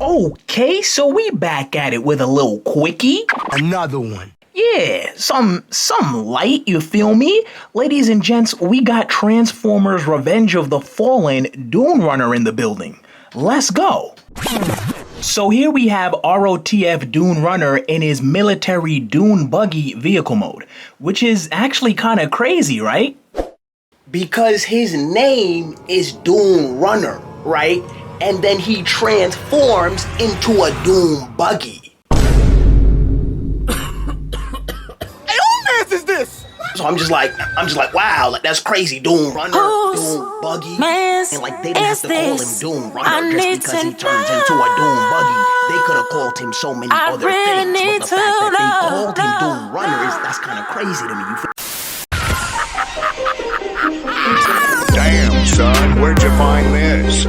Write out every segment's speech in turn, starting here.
Okay, so we back at it with a little quickie. Another one. Yeah, some light, you feel me? Ladies and gents, we got Transformers Revenge of the Fallen Dune Runner in the building. Let's go. So here we have ROTF Dune Runner in his military dune buggy vehicle mode, which is actually kind of crazy, right? Because his name is Dune Runner, right? And then he transforms into a dune buggy. Is this? So I'm just like, wow, like that's crazy. Dune Runner, Dune Buggy, and like they didn't have to call him Dune Runner just because he turns into a Dune Buggy. They could have called him so many other things, but the fact that they called him Dune Runner that's kind of crazy to me. You feel? Damn, son, where'd you find this?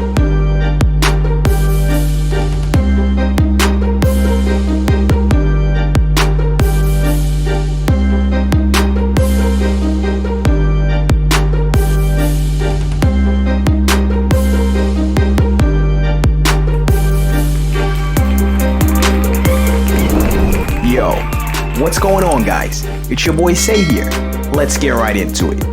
Yo, what's going on, guys? It's your boy Say here. Let's get right into it.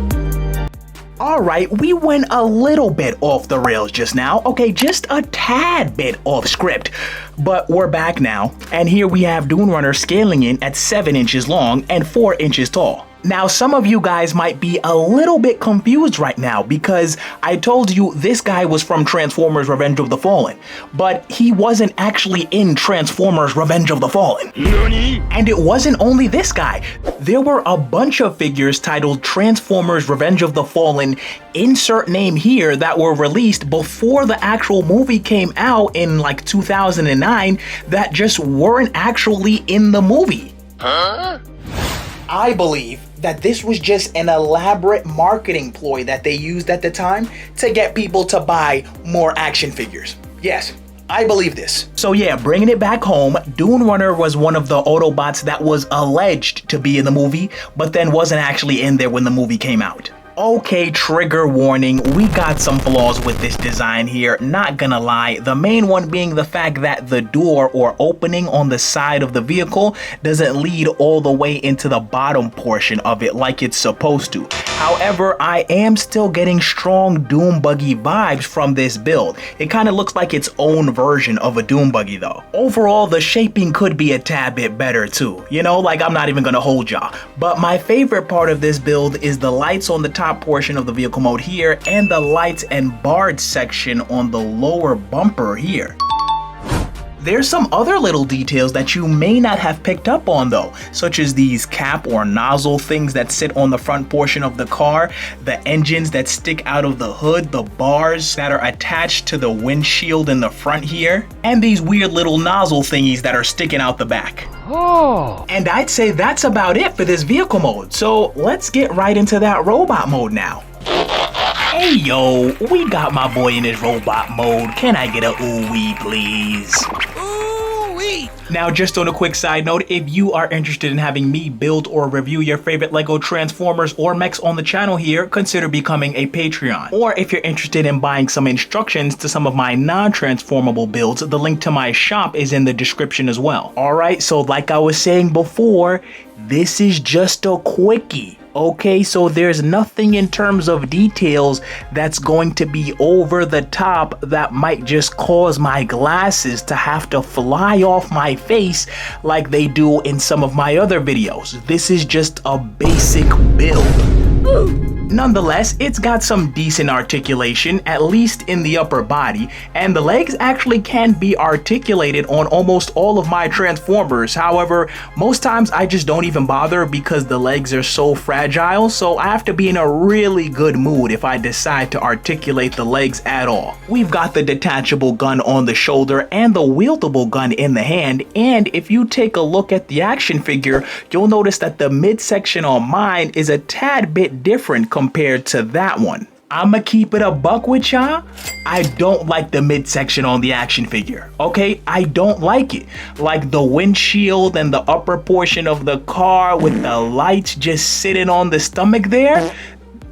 Alright, we went a little bit off the rails just now. Okay, just a tad bit off script. But we're back now, and here we have Dune Runner scaling in at 7 inches long and 4 inches tall. Now, some of you guys might be a little bit confused right now because I told you this guy was from Transformers Revenge of the Fallen, but he wasn't actually in Transformers Revenge of the Fallen. Nani? And it wasn't only this guy. There were a bunch of figures titled Transformers Revenge of the Fallen, insert name here, that were released before the actual movie came out in like 2009 that just weren't actually in the movie. Huh? I believe that this was just an elaborate marketing ploy that they used at the time to get people to buy more action figures. Yes, I believe this. So yeah, bringing it back home, Dune Runner was one of the Autobots that was alleged to be in the movie, but then wasn't actually in there when the movie came out. Okay, trigger warning, we got some flaws with this design here, not gonna lie. The main one being the fact that the door or opening on the side of the vehicle doesn't lead all the way into the bottom portion of it like it's supposed to. However, I am still getting strong Doom Buggy vibes from this build. It kind of looks like its own version of a Doom Buggy though. Overall, the shaping could be a tad bit better too. You know, like I'm not even gonna hold y'all. But my favorite part of this build is the lights on the top portion of the vehicle mode here and the lights and barred section on the lower bumper here. There's some other little details that you may not have picked up on though, such as these cap or nozzle things that sit on the front portion of the car, the engines that stick out of the hood, the bars that are attached to the windshield in the front here, and these weird little nozzle thingies that are sticking out the back. Oh. And I'd say that's about it for this vehicle mode, so let's get right into that robot mode now. Hey yo, we got my boy in his robot mode. Can I get a ooh-wee please? Ooh-wee! Now, just on a quick side note, if you are interested in having me build or review your favorite Lego Transformers or mechs on the channel here, consider becoming a Patreon. Or if you're interested in buying some instructions to some of my non-transformable builds, the link to my shop is in the description as well. Alright, so like I was saying before, this is just a quickie. Okay, so there's nothing in terms of details that's going to be over the top that might just cause my glasses to have to fly off my face like they do in some of my other videos. This is just a basic build. Nonetheless, it's got some decent articulation, at least in the upper body, and the legs actually can be articulated on almost all of my Transformers. However, most times I just don't even bother because the legs are so fragile, so I have to be in a really good mood if I decide to articulate the legs at all. We've got the detachable gun on the shoulder and the wieldable gun in the hand, and if you take a look at the action figure, you'll notice that the midsection on mine is a tad bit different compared to that one. I'ma keep it a buck with y'all. I don't like the midsection on the action figure, okay? I don't like it. Like the windshield and the upper portion of the car with the lights just sitting on the stomach there,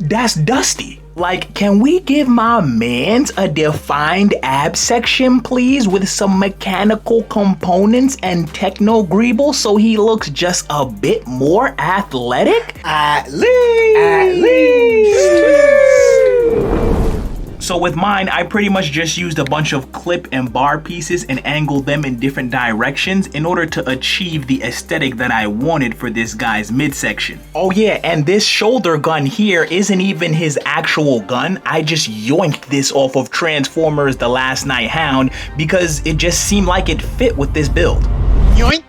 that's dusty. Like, can we give my mans a defined ab section, please, with some mechanical components and techno greeble so he looks just a bit more athletic? At least. So with mine, I pretty much just used a bunch of clip and bar pieces and angled them in different directions in order to achieve the aesthetic that I wanted for this guy's midsection. Oh yeah, and this shoulder gun here isn't even his actual gun. I just yoinked this off of Transformers The Last Night Hound because it just seemed like it fit with this build. Yoink.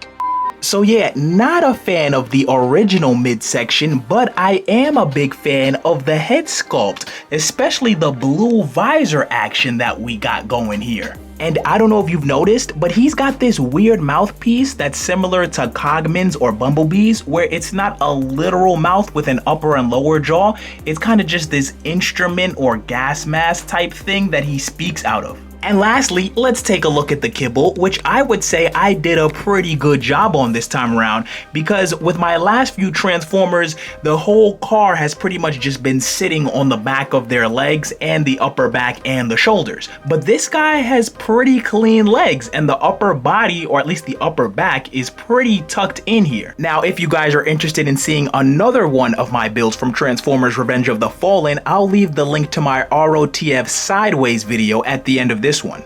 So yeah, not a fan of the original midsection, but I am a big fan of the head sculpt, especially the blue visor action that we got going here. And I don't know if you've noticed, but he's got this weird mouthpiece that's similar to Cogman's or Bumblebee's, where it's not a literal mouth with an upper and lower jaw. It's kind of just this instrument or gas mask type thing that he speaks out of. And lastly, let's take a look at the kibble, which I would say I did a pretty good job on this time around, because with my last few Transformers, the whole car has pretty much just been sitting on the back of their legs and the upper back and the shoulders. But this guy has pretty clean legs, and the upper body, or at least the upper back, is pretty tucked in here. Now, if you guys are interested in seeing another one of my builds from Transformers Revenge of the Fallen, I'll leave the link to my ROTF Sideways video at the end of this one.